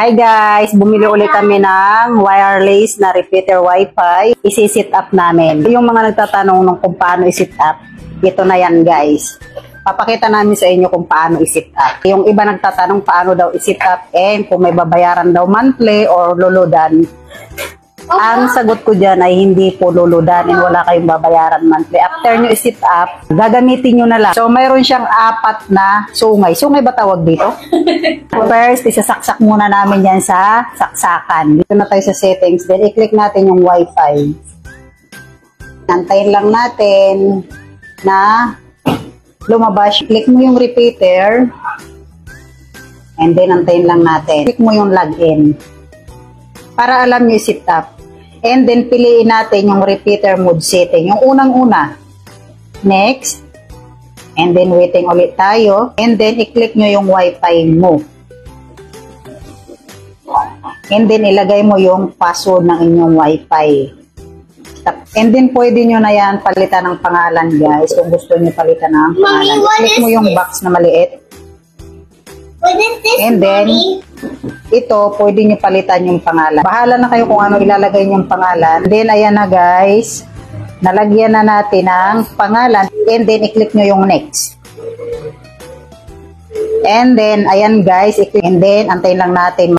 Hi guys, bumili ulit kami ng wireless na repeater wifi. Isi-set up namin. Yung mga nagtatanong nung kung paano i-set up, ito na yan guys. Papakita namin sa inyo kung paano i-set up. Yung iba nagtatanong paano daw i-set up and kung may babayaran daw monthly or luludan. Ang sagot ko dyan ay hindi po luludanin, wala kayong babayaran monthly. After nyo i-set up, gagamitin nyo na lang. So, mayroon siyang 4 na sungay. Sungay ba tawag dito? First, isasaksak muna namin yan sa saksakan. Dito na tayo sa settings. Then, i-click natin yung Wi-Fi. Antayin lang natin na lumabas. Click mo yung repeater. And then, antayin lang natin. Click mo yung login. Para alam nyo i-set up. And then, piliin natin yung repeater mode setting. Yung unang-una. Next. And then, waiting ulit tayo. And then, i-click nyo yung Wi-Fi mo. And then, ilagay mo yung password ng inyong Wi-Fi. And then, pwede nyo na yan palitan ng pangalan, guys. Kung gusto nyo palitan ng pangalan. I-click mo yung box na maliit. And then, ito, pwede nyo palitan yung pangalan. Bahala na kayo kung ano ilalagay yung pangalan. Then, ayan na guys. Nalagyan na natin ang pangalan. And then, i-click nyo yung next. And then, ayan guys. And then, antayin lang natin.